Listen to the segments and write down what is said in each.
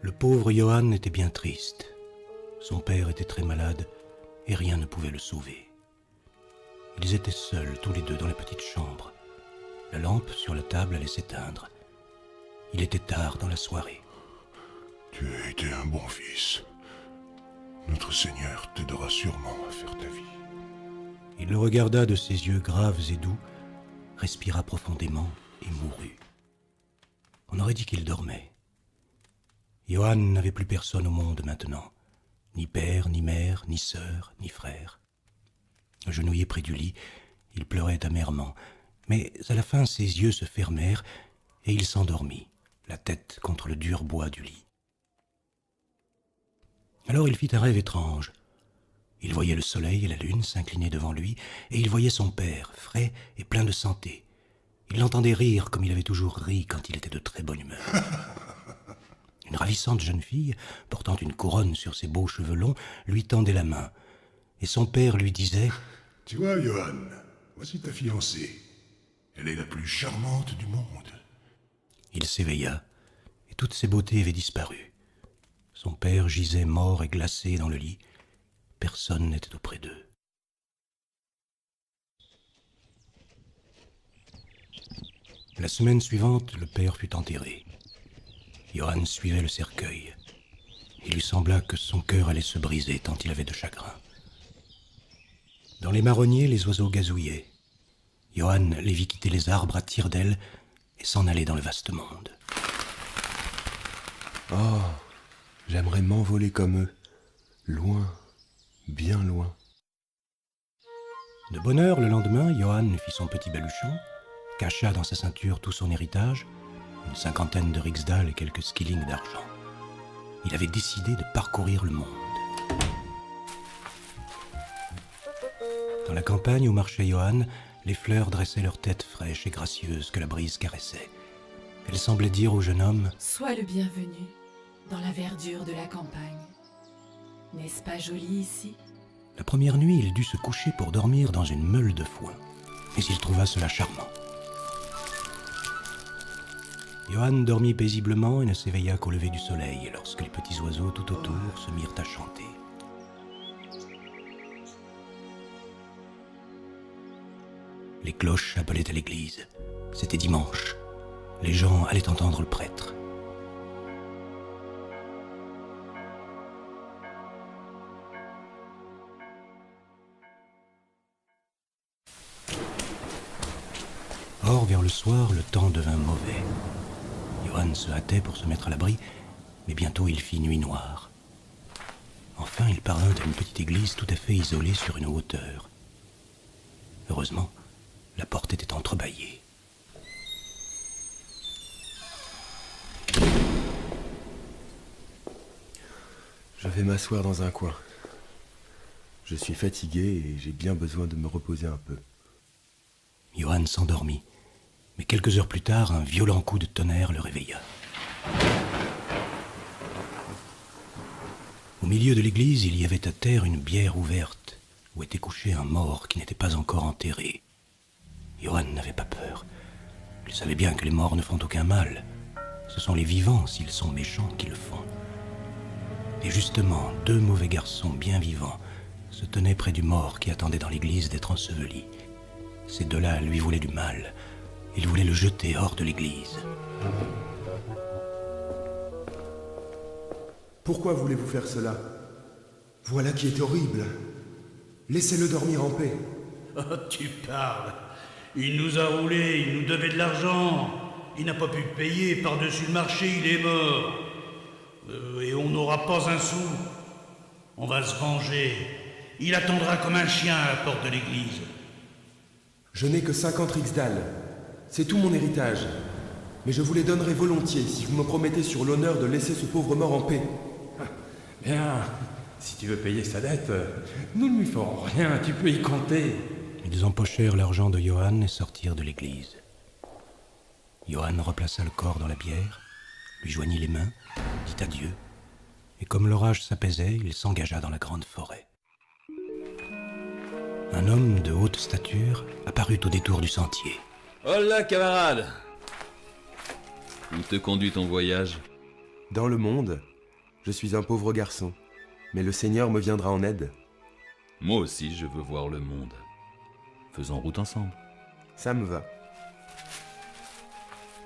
Le pauvre Johann était bien triste. Son père était très malade et rien ne pouvait le sauver. Ils étaient seuls, tous les deux, dans la petite chambre. La lampe sur la table allait s'éteindre. Il était tard dans la soirée. Tu as été un bon fils. Notre Seigneur t'aidera sûrement à faire ta vie. Il le regarda de ses yeux graves et doux, respira profondément et mourut. On aurait dit qu'il dormait. Johann n'avait plus personne au monde maintenant. Ni père, ni mère, ni sœur, ni frère. Agenouillé près du lit, il pleurait amèrement. Mais à la fin, ses yeux se fermèrent et il s'endormit, la tête contre le dur bois du lit. Alors il fit un rêve étrange. Il voyait le soleil et la lune s'incliner devant lui, et il voyait son père, frais et plein de santé. Il l'entendait rire comme il avait toujours ri quand il était de très bonne humeur. Une ravissante jeune fille, portant une couronne sur ses beaux cheveux longs, lui tendait la main, et son père lui disait « Tu vois, Johann, voici ta fiancée. Elle est la plus charmante du monde. » Il s'éveilla, et toutes ses beautés avaient disparu. Son père gisait mort et glacé dans le lit. Personne n'était auprès d'eux. La semaine suivante, le père fut enterré. Johann suivait le cercueil. Il lui sembla que son cœur allait se briser tant il avait de chagrin. Dans les marronniers, les oiseaux gazouillaient. Johann les vit quitter les arbres à tire-d'aile et s'en aller dans le vaste monde. Oh, j'aimerais m'envoler comme eux, loin, bien loin. De bonne heure, le lendemain, Johann fit son petit baluchon, cacha dans sa ceinture tout son héritage, une 50aine de rixdales et quelques skillings d'argent. Il avait décidé de parcourir le monde. Dans la campagne où marchait Johann, les fleurs dressaient leurs têtes fraîches et gracieuses que la brise caressait. Elles semblaient dire au jeune homme « Sois le bienvenu dans la verdure de la campagne. N'est-ce pas joli ici ?» La première nuit, il dut se coucher pour dormir dans une meule de foin. Mais il trouva cela charmant. Johann dormit paisiblement et ne s'éveilla qu'au lever du soleil, lorsque les petits oiseaux tout autour se mirent à chanter. Les cloches appelaient à l'église. C'était dimanche. Les gens allaient entendre le prêtre. Or, vers le soir, le temps devint mauvais. Johann se hâtait pour se mettre à l'abri, mais bientôt il fit nuit noire. Enfin, il parvint à une petite église tout à fait isolée sur une hauteur. Heureusement, la porte était entrebâillée. Je vais m'asseoir dans un coin. Je suis fatigué et j'ai bien besoin de me reposer un peu. Johann s'endormit, mais quelques heures plus tard, un violent coup de tonnerre le réveilla. Au milieu de l'église, il y avait à terre une bière ouverte, où était couché un mort qui n'était pas encore enterré. Johann n'avait pas peur. Il savait bien que les morts ne font aucun mal. Ce sont les vivants, s'ils sont méchants, qui le font. Et justement, deux mauvais garçons bien vivants se tenaient près du mort qui attendait dans l'église d'être enseveli. Ces deux-là lui voulaient du mal. Ils voulaient le jeter hors de l'église. Pourquoi voulez-vous faire cela? Voilà qui est horrible. Laissez-le dormir en paix. Oh, tu parles. Il nous a roulé, il nous devait de l'argent. Il n'a pas pu payer, par-dessus le marché, il est mort. Et on n'aura pas un sou. On va se venger. Il attendra comme un chien à la porte de l'église. Je n'ai que 50 rixdales. C'est tout mon héritage. Mais je vous les donnerai volontiers si vous me promettez sur l'honneur de laisser ce pauvre mort en paix. Bien, si tu veux payer sa dette, nous ne lui ferons rien, tu peux y compter. Ils empochèrent l'argent de Johann et sortirent de l'église. Johann replaça le corps dans la bière, lui joignit les mains, dit adieu, et comme l'orage s'apaisait, il s'engagea dans la grande forêt. Un homme de haute stature apparut au détour du sentier. Hola, camarade! Où te conduit ton voyage? Dans le monde, Je suis un pauvre garçon, mais le Seigneur me viendra en aide. Moi aussi, je veux voir le monde. Faisons route ensemble. Ça me va.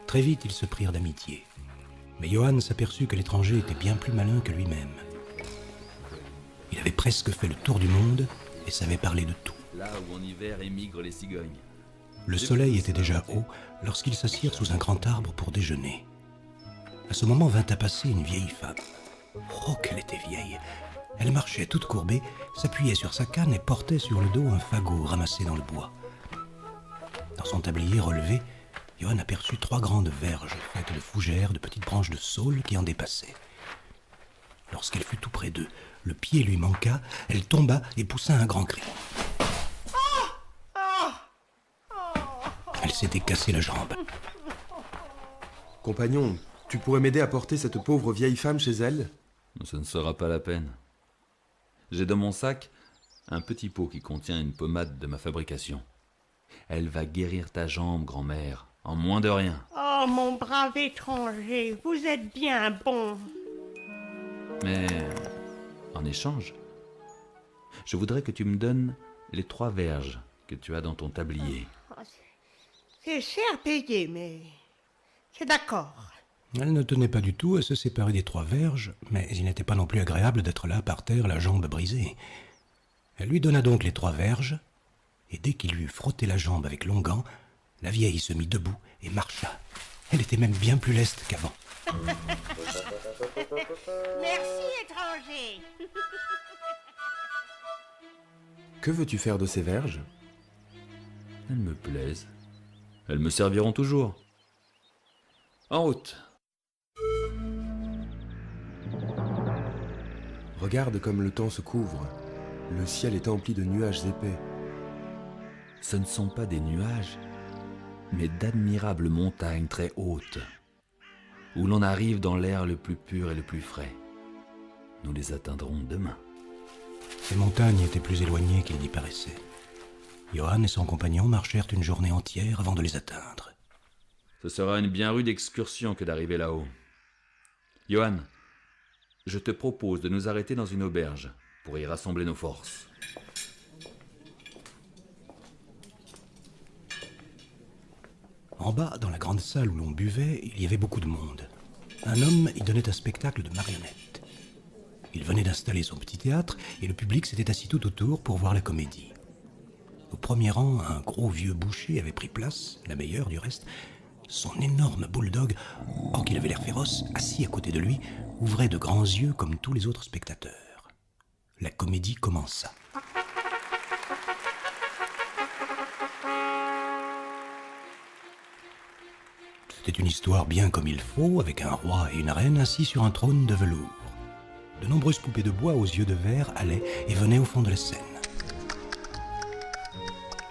Très vite, ils se prirent d'amitié. Mais Johann s'aperçut que l'étranger était bien plus malin que lui-même. Il avait presque fait le tour du monde et savait parler de tout. Là où en hiver émigrent les cigognes. Le soleil était déjà haut lorsqu'ils s'assirent sous un grand arbre pour déjeuner. À ce moment vint à passer une vieille femme. Oh, qu'elle était vieille! Elle marchait toute courbée, s'appuyait sur sa canne et portait sur le dos un fagot ramassé dans le bois. Dans son tablier relevé, Johann aperçut 3 grandes verges faites de fougères, de petites branches de saule qui en dépassaient. Lorsqu'elle fut tout près d'eux, le pied lui manqua, elle tomba et poussa un grand cri. Elle s'était cassé la jambe. Compagnon, tu pourrais m'aider à porter cette pauvre vieille femme chez elle? Ce ne sera pas la peine. J'ai dans mon sac un petit pot qui contient une pommade de ma fabrication. Elle va guérir ta jambe, grand-mère, en moins de rien. Oh, mon brave étranger, vous êtes bien bon. Mais, en échange, je voudrais que tu me donnes les 3 verges que tu as dans ton tablier. C'est cher payé, mais c'est d'accord. Elle ne tenait pas du tout à se séparer des 3 verges, mais il n'était pas non plus agréable d'être là par terre, la jambe brisée. Elle lui donna donc les 3 verges, et dès qu'il lui eut frotté la jambe avec l'onguent, la vieille se mit debout et marcha. Elle était même bien plus leste qu'avant. Merci, étranger. Que veux-tu faire de ces verges? Elles me plaisent. Elles me serviront toujours. En route. Regarde comme le temps se couvre. Le ciel est empli de nuages épais. Ce ne sont pas des nuages, mais d'admirables montagnes très hautes, où l'on arrive dans l'air le plus pur et le plus frais. Nous les atteindrons demain. Ces montagnes étaient plus éloignées qu'il n'y paraissait. Johann et son compagnon marchèrent une journée entière avant de les atteindre. Ce sera une bien rude excursion que d'arriver là-haut. Johann, je te propose de nous arrêter dans une auberge pour y rassembler nos forces. En bas, dans la grande salle où l'on buvait, il y avait beaucoup de monde. Un homme y donnait un spectacle de marionnettes. Il venait d'installer son petit théâtre et le public s'était assis tout autour pour voir la comédie. Au premier rang, un gros vieux boucher avait pris place, la meilleure du reste. Son énorme bulldog, or qu'il avait l'air féroce, assis à côté de lui, ouvrait de grands yeux comme tous les autres spectateurs. La comédie commença. C'était une histoire bien comme il faut, avec un roi et une reine assis sur un trône de velours. De nombreuses poupées de bois aux yeux de verre allaient et venaient au fond de la scène.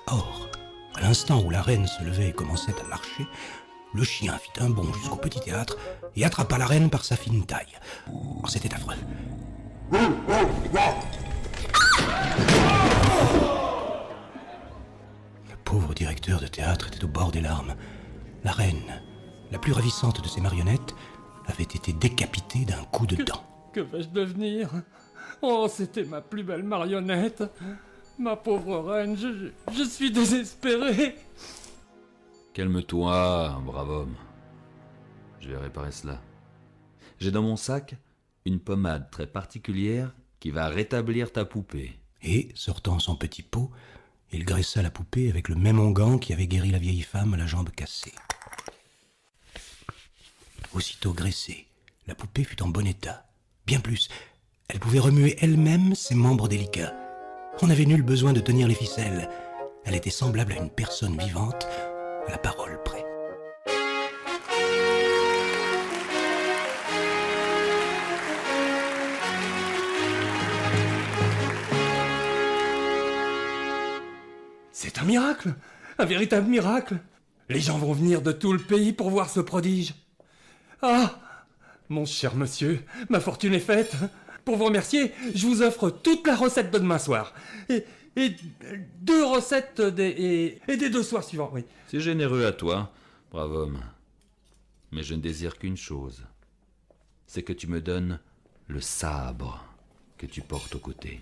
Or, à l'instant où la reine se levait et commençait à marcher, le chien fit un bond jusqu'au petit théâtre et attrapa la reine par sa fine taille. Oh, c'était affreux. Le pauvre directeur de théâtre était au bord des larmes. La reine, la plus ravissante de ses marionnettes, avait été décapitée d'un coup de dent. Que vais-je devenir? Oh, c'était ma plus belle marionnette. Ma pauvre reine, je suis désespéré. Calme-toi, brave homme. Je vais réparer cela. J'ai dans mon sac une pommade très particulière qui va rétablir ta poupée. Et, sortant son petit pot, il graissa la poupée avec le même onguent qui avait guéri la vieille femme à la jambe cassée. Aussitôt graissée, la poupée fut en bon état. Bien plus, elle pouvait remuer elle-même ses membres délicats. On n'avait nul besoin de tenir les ficelles. Elle était semblable à une personne vivante, à la parole près. C'est un miracle, un véritable miracle. Les gens vont venir de tout le pays pour voir ce prodige. Ah, mon cher monsieur, ma fortune est faite. Pour vous remercier, je vous offre toute la recette de demain soir. Et 2 recettes et des 2 soirs suivants, oui. C'est généreux à toi, brave homme. Mais je ne désire qu'une chose. C'est que tu me donnes le sabre que tu portes au côté.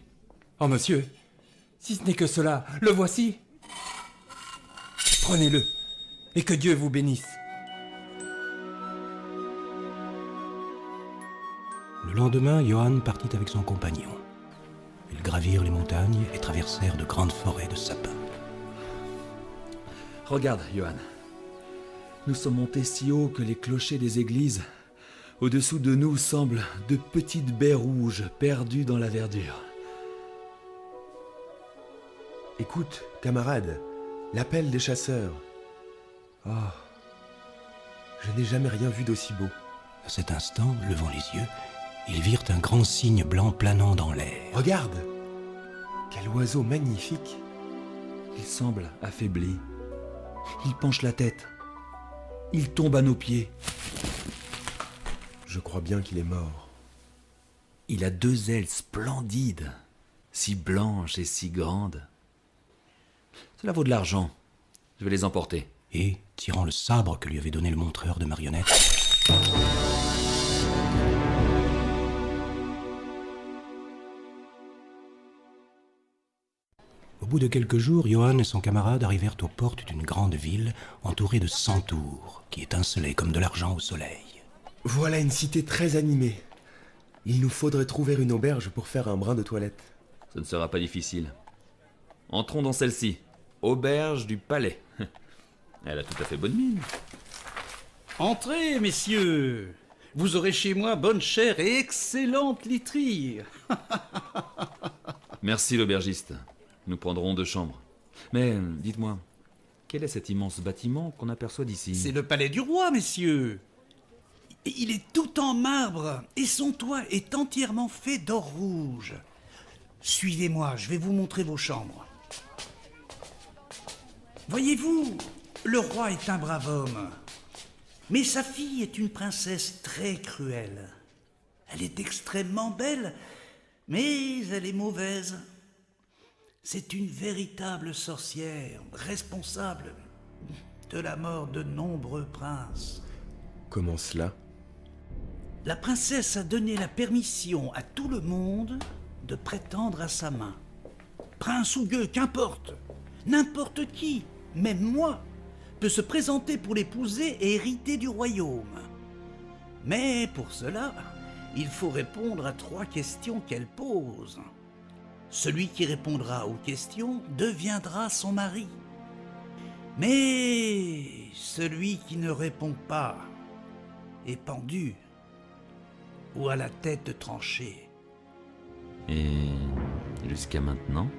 Oh monsieur, si ce n'est que cela, le voici. Prenez-le, et que Dieu vous bénisse. Le lendemain, Johann partit avec son compagnon. Ils gravirent les montagnes et traversèrent de grandes forêts de sapins. Regarde, Johann. Nous sommes montés si haut que les clochers des églises au-dessous de nous semblent de petites baies rouges perdues dans la verdure. Écoute, camarade, l'appel des chasseurs. Ah, je n'ai jamais rien vu d'aussi beau. À cet instant, levant les yeux, ils virent un grand cygne blanc planant dans l'air. Regarde! Quel oiseau magnifique! Il semble affaibli. Il penche la tête. Il tombe à nos pieds. Je crois bien qu'il est mort. Il a 2 ailes splendides, si blanches et si grandes. Cela vaut de l'argent. Je vais les emporter. Et, tirant le sabre que lui avait donné le montreur de marionnettes, au bout de quelques jours, Johann et son camarade arrivèrent aux portes d'une grande ville entourée de 100 tours, qui étincelaient comme de l'argent au soleil. Voilà une cité très animée. Il nous faudrait trouver une auberge pour faire un brin de toilette. Ce ne sera pas difficile. Entrons dans celle-ci. Auberge du palais. Elle a tout à fait bonne mine. Entrez, messieurs. Vous aurez chez moi bonne chère et excellente literie. Merci l'aubergiste. Nous prendrons 2 chambres. Mais dites-moi, quel est cet immense bâtiment qu'on aperçoit d'ici? C'est le palais du roi, messieurs. Il est tout en marbre et son toit est entièrement fait d'or rouge. Suivez-moi, je vais vous montrer vos chambres. Voyez-vous, le roi est un brave homme, mais sa fille est une princesse très cruelle. Elle est extrêmement belle, mais elle est mauvaise. C'est une véritable sorcière, responsable de la mort de nombreux princes. Comment cela? La princesse a donné la permission à tout le monde de prétendre à sa main. Prince ou gueux, qu'importe. N'importe qui, même moi, peut se présenter pour l'épouser et hériter du royaume. Mais pour cela, il faut répondre à 3 questions qu'elle pose. Celui qui répondra aux questions deviendra son mari. Mais celui qui ne répond pas est pendu ou à la tête tranchée. Et jusqu'à maintenant?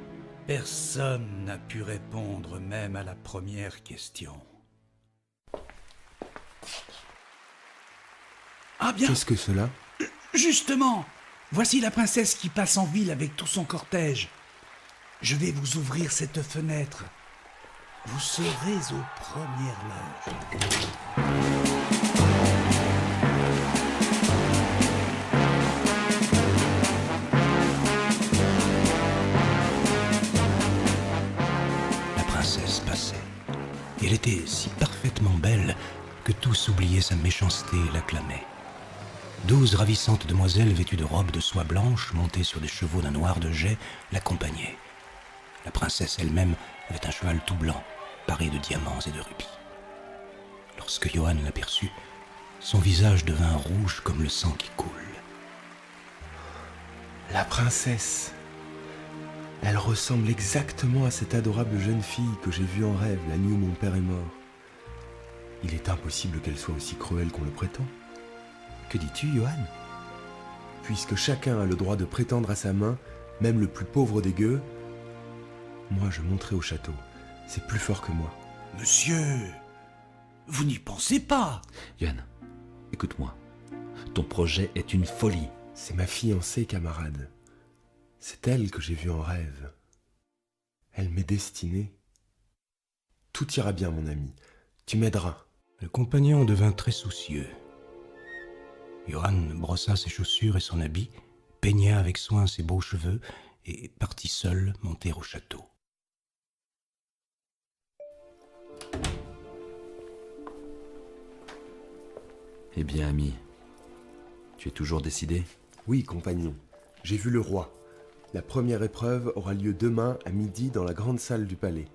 Personne n'a pu répondre même à la première question. Ah bien, Qu'est-ce que cela? justement, voici la princesse qui passe en ville avec tout son cortège. Je vais vous ouvrir cette fenêtre. Vous serez aux premières loges. La princesse passait. Et elle était si parfaitement belle que tous oubliaient sa méchanceté et l'acclamaient. 12 ravissantes demoiselles vêtues de robes de soie blanche, montées sur des chevaux d'un noir de jais, l'accompagnaient. La princesse elle-même avait un cheval tout blanc, paré de diamants et de rubis. Lorsque Johann l'aperçut, son visage devint rouge comme le sang qui coule. La princesse. Elle ressemble exactement à cette adorable jeune fille que j'ai vue en rêve la nuit où mon père est mort. Il est impossible qu'elle soit aussi cruelle qu'on le prétend. Que dis-tu, Johann? Puisque chacun a le droit de prétendre à sa main, même le plus pauvre des gueux, moi je monterai au château. C'est plus fort que moi. Monsieur, vous n'y pensez pas. Johann, écoute-moi. Ton projet est une folie. C'est ma fiancée, camarade. C'est elle que j'ai vue en rêve. Elle m'est destinée. Tout ira bien, mon ami. Tu m'aideras. Le compagnon devint très soucieux. Johann brossa ses chaussures et son habit, peigna avec soin ses beaux cheveux et partit seul monter au château. Eh bien, ami, tu es toujours décidé? Oui, compagnon, j'ai vu le roi. La première épreuve aura lieu demain à midi dans la grande salle du palais.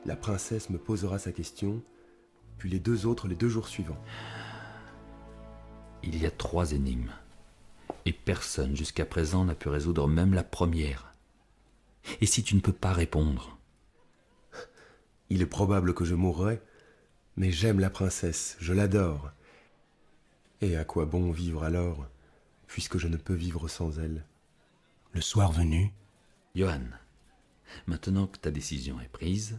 La princesse me posera sa question, puis les 2 autres les 2 jours suivants. Il y a 3 énigmes. Et personne jusqu'à présent n'a pu résoudre même la première. Et si tu ne peux pas répondre? Il est probable que je mourrai, mais j'aime la princesse, je l'adore. Et à quoi bon vivre alors, puisque je ne peux vivre sans elle? Le soir venu, Johan, maintenant que ta décision est prise,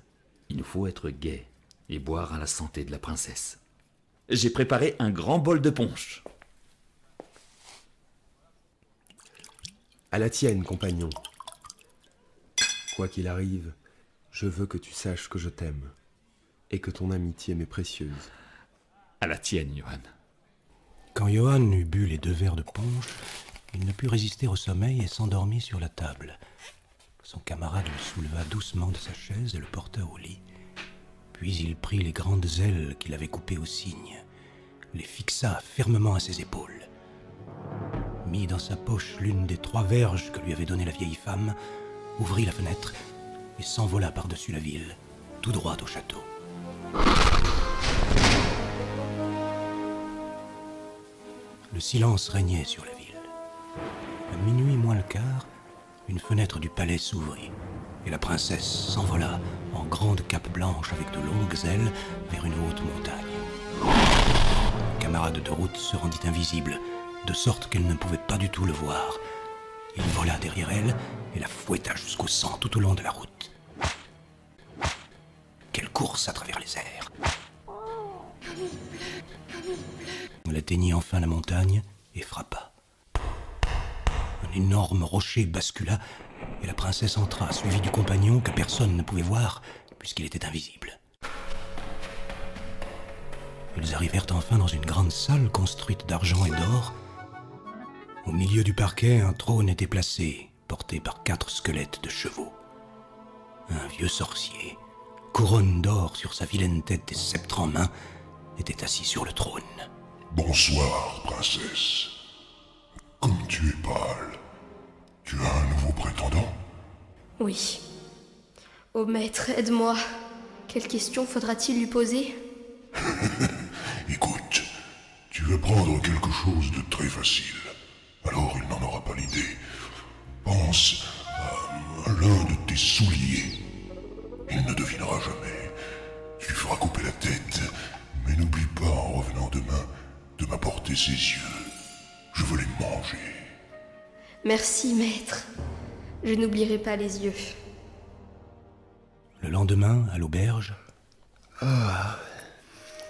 il nous faut être gai et boire à la santé de la princesse. J'ai préparé un grand bol de punch. À la tienne, compagnon. Quoi qu'il arrive, je veux que tu saches que je t'aime, et que ton amitié m'est précieuse. À la tienne, Johan. quand Johan eut bu les 2 verres de punch, il ne put résister au sommeil et s'endormit sur la table. Son camarade le souleva doucement de sa chaise et le porta au lit. Puis il prit les grandes ailes qu'il avait coupées au cygne, les fixa fermement à ses épaules, mit dans sa poche l'une des 3 verges que lui avait données la vieille femme, ouvrit la fenêtre et s'envola par-dessus la ville, tout droit au château. Le silence régnait sur la ville. À minuit moins le quart, une fenêtre du palais s'ouvrit et la princesse s'envola en grande cape blanche avec de longues ailes vers une haute montagne. Le camarade de route se rendit invisible, de sorte qu'elle ne pouvait pas du tout le voir. Il vola derrière elle et la fouetta jusqu'au sang tout au long de la route. Quelle course à travers les airs! Elle atteignit enfin la montagne et frappa. Un énorme rocher bascula et la princesse entra, suivie du compagnon que personne ne pouvait voir puisqu'il était invisible. Ils arrivèrent enfin dans une grande salle construite d'argent et d'or. Au milieu du parquet, un trône était placé, porté par 4 squelettes de chevaux. Un vieux sorcier, couronne d'or sur sa vilaine tête et sceptre en main, était assis sur le trône. Bonsoir, princesse. Comme tu es pâle, tu as un nouveau prétendant? Oui. Ô maître, aide-moi. Quelle question faudra-t-il lui poser? Écoute, tu veux prendre quelque chose de très facile. Alors il n'en aura pas l'idée. Pense à l'un de tes souliers. Il ne devinera jamais. Tu lui feras couper la tête, mais n'oublie pas en revenant demain de m'apporter ses yeux. Je veux les manger. Merci, maître. Je n'oublierai pas les yeux. Le lendemain, à l'auberge,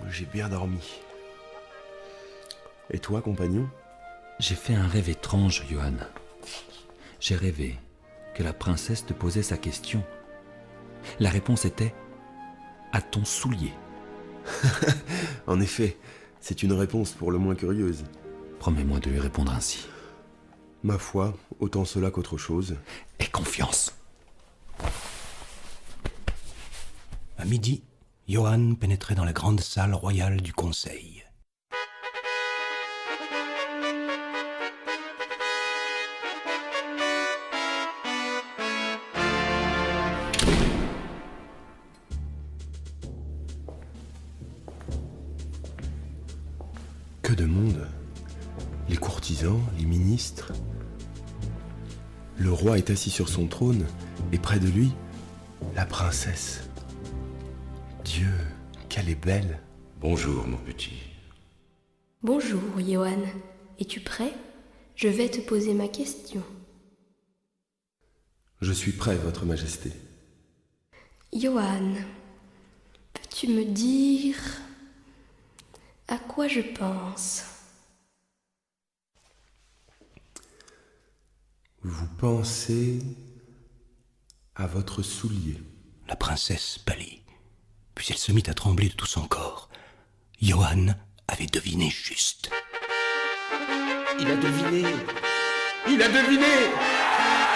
J'ai bien dormi. Et toi, compagnon? J'ai fait un rêve étrange, Johan. J'ai rêvé que la princesse te posait sa question. La réponse était « à ton soulier ». En effet, c'est une réponse pour le moins curieuse. Promets-moi de lui répondre ainsi. Ma foi, autant cela qu'autre chose. Aie confiance. à midi, Johan pénétrait dans la grande salle royale du conseil. Que de monde! Les courtisans, les ministres. Le roi est assis sur son trône, et près de lui, la princesse. Dieu, qu'elle est belle! Bonjour, mon petit. Bonjour, Johan. Es-tu prêt? Je vais te poser ma question. Je suis prêt, votre majesté. Johan, peux-tu me dire à quoi je pense? Vous pensez à votre soulier. La princesse pâlit, puis elle se mit à trembler de tout son corps. Johan avait deviné juste. Il a deviné. Il a deviné.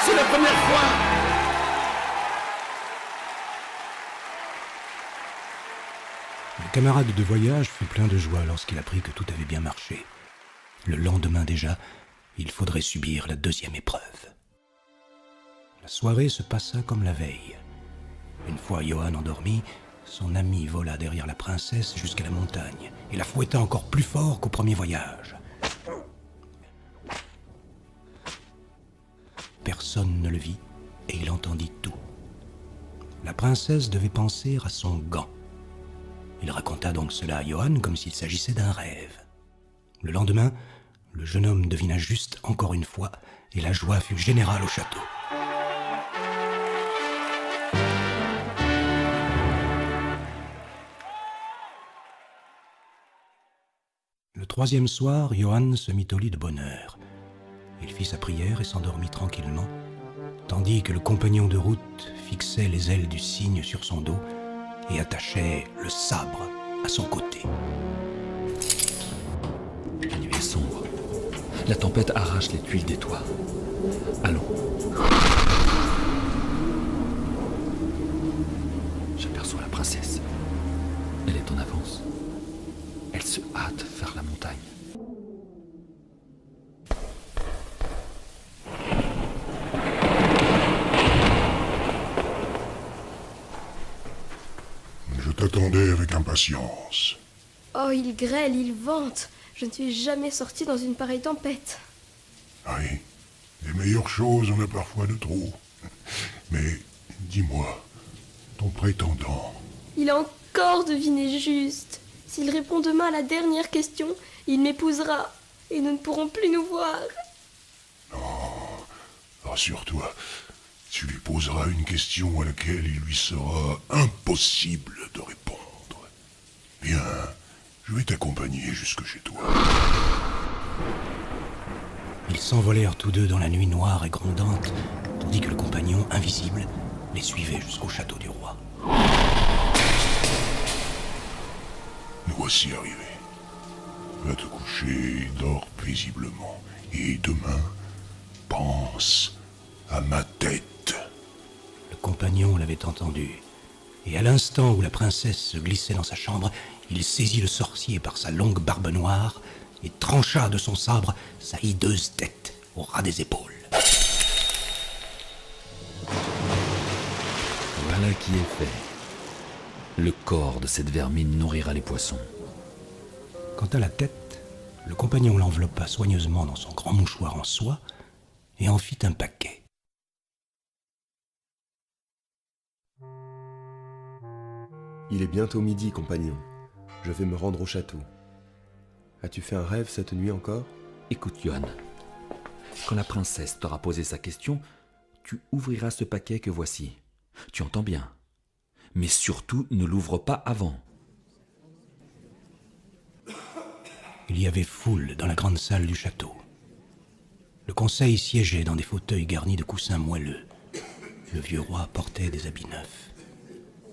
C'est la première fois. Le camarade de voyage fut plein de joie lorsqu'il apprit que tout avait bien marché. Le lendemain déjà, il faudrait subir la deuxième épreuve. La soirée se passa comme la veille. Une fois Johann endormi, son ami vola derrière la princesse jusqu'à la montagne et la fouetta encore plus fort qu'au premier voyage. Personne ne le vit et il entendit tout. La princesse devait penser à son gant. Il raconta donc cela à Johann comme s'il s'agissait d'un rêve. Le lendemain, le jeune homme devina juste encore une fois et la joie fut générale au château. Le troisième soir, Johann se mit au lit de bonne heure. Il fit sa prière et s'endormit tranquillement, tandis que le compagnon de route fixait les ailes du cygne sur son dos et attachait le sabre à son côté. La nuit est sombre. La tempête arrache les tuiles des toits. Allons. J'aperçois la princesse. Elle est en avance. Elle se hâte vers la montagne. Je t'attendais avec impatience. Oh, il grêle, il vente. Je ne suis jamais sortie dans une pareille tempête. Oui, les meilleures choses, on a parfois de trop. Mais dis-moi, ton prétendant... Il a encore deviné juste. S'il répond demain à la dernière question, il m'épousera. Et nous ne pourrons plus nous voir. Non, rassure-toi. Tu lui poseras une question à laquelle il lui sera impossible de répondre. Viens, je vais t'accompagner jusque chez toi. Ils s'envolèrent tous deux dans la nuit noire et grondante, tandis que le compagnon, invisible, les suivait jusqu'au château du roi. Nous voici arrivés. Va te coucher, dors paisiblement. Et demain, pense à ma tête. Le compagnon l'avait entendu, et à l'instant où la princesse se glissait dans sa chambre, il saisit le sorcier par sa longue barbe noire et trancha de son sabre sa hideuse tête au ras des épaules. Voilà qui est fait. Le corps de cette vermine nourrira les poissons. Quant à la tête, le compagnon l'enveloppa soigneusement dans son grand mouchoir en soie et en fit un paquet. Il est bientôt midi, compagnon. Je vais me rendre au château. As-tu fait un rêve cette nuit encore ? Écoute, Johann. Quand la princesse t'aura posé sa question, tu ouvriras ce paquet que voici. Tu entends bien. Mais surtout, ne l'ouvre pas avant. Il y avait foule dans la grande salle du château. Le conseil siégeait dans des fauteuils garnis de coussins moelleux. Le vieux roi portait des habits neufs.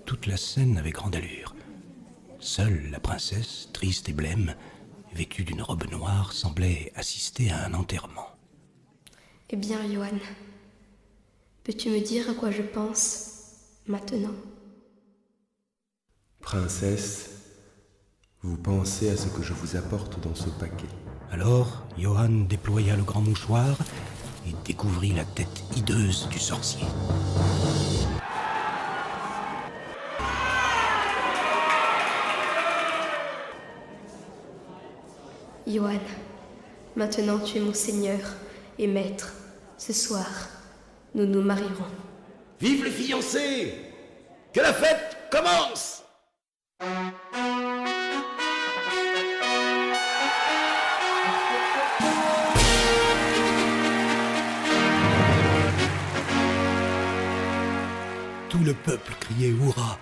Toute la scène avait grande allure. Seule la princesse, triste et blême, vêtue d'une robe noire, semblait assister à un enterrement. Eh bien, Johann, peux-tu me dire à quoi je pense maintenant ? Princesse, vous pensez à ce que je vous apporte dans ce paquet. Alors, Johann déploya le grand mouchoir et découvrit la tête hideuse du sorcier. Johann, maintenant tu es mon seigneur et maître. Ce soir, nous nous marierons. Vive les fiancés! Que la fête commence! Tout le peuple criait « Hurrah !»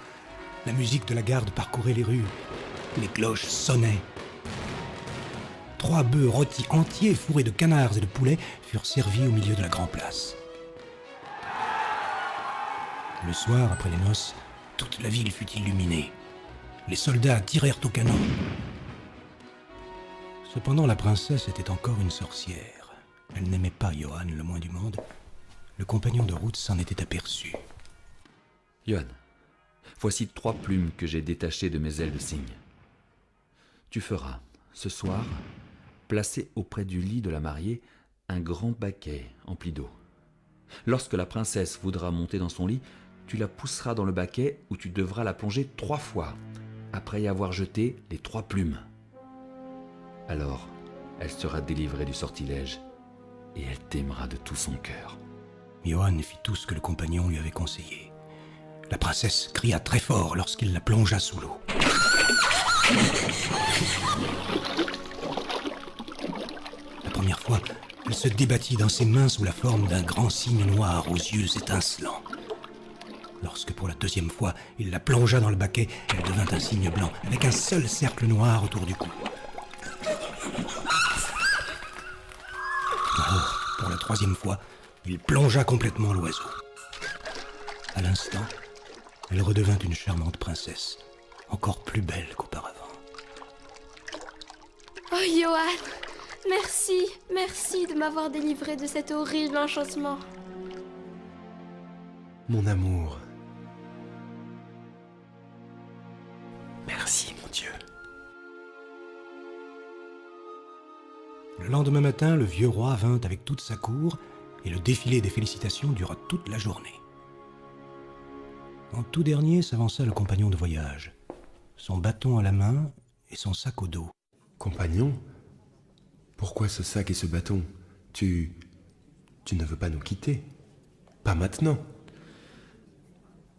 La musique de la garde parcourait les rues. Les cloches sonnaient. 3 bœufs rôtis entiers, fourrés de canards et de poulets, furent servis au milieu de la grande place. Le soir, après les noces, toute la ville fut illuminée. Les soldats tirèrent au canon. Cependant, la princesse était encore une sorcière. Elle n'aimait pas Johann le moins du monde. Le compagnon de route s'en était aperçu. Johann, voici 3 plumes que j'ai détachées de mes ailes de cygne. Tu feras, ce soir, placer auprès du lit de la mariée un grand baquet empli d'eau. Lorsque la princesse voudra monter dans son lit, tu la pousseras dans le baquet où tu devras la plonger 3 fois, après y avoir jeté les 3 plumes. Alors, elle sera délivrée du sortilège et elle t'aimera de tout son cœur. Johann fit tout ce que le compagnon lui avait conseillé. La princesse cria très fort lorsqu'il la plongea sous l'eau. La première fois, elle se débattit dans ses mains sous la forme d'un grand cygne noir aux yeux étincelants. Lorsque pour la deuxième fois, il la plongea dans le baquet, elle devint un cygne blanc, avec un seul cercle noir autour du cou. Alors, pour la troisième fois, il plongea complètement l'oiseau. À l'instant, elle redevint une charmante princesse, encore plus belle qu'auparavant. Oh, Johann, merci de m'avoir délivré de cet horrible enchantement. Mon amour. Merci, mon Dieu. Le lendemain matin, le vieux roi vint avec toute sa cour et le défilé des félicitations dura toute la journée. En tout dernier s'avança le compagnon de voyage, son bâton à la main et son sac au dos. Compagnon? Pourquoi ce sac et ce bâton? Tu ne veux pas nous quitter? Pas maintenant.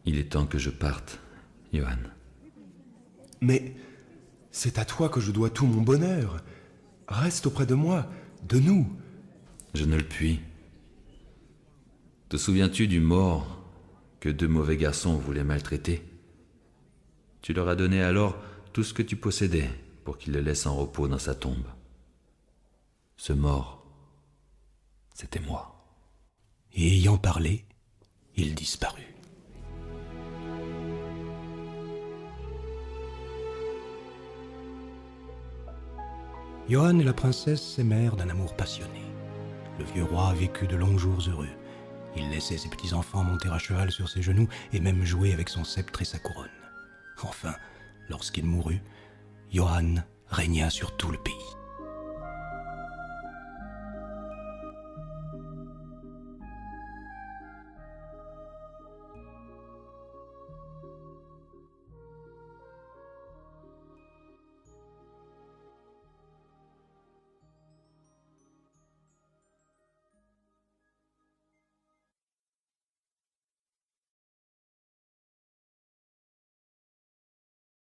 Il est temps que je parte, Johann. Mais c'est à toi que je dois tout mon bonheur. Reste auprès de moi, de nous. Je ne le puis. Te souviens-tu du mort que 2 mauvais garçons voulaient maltraiter? Tu leur as donné alors tout ce que tu possédais pour qu'ils le laissent en repos dans sa tombe. Ce mort, c'était moi. Et ayant parlé, il disparut. Johann et la princesse s'aimèrent d'un amour passionné. Le vieux roi vécut de longs jours heureux. Il laissait ses petits-enfants monter à cheval sur ses genoux et même jouer avec son sceptre et sa couronne. Enfin, lorsqu'il mourut, Johann régna sur tout le pays.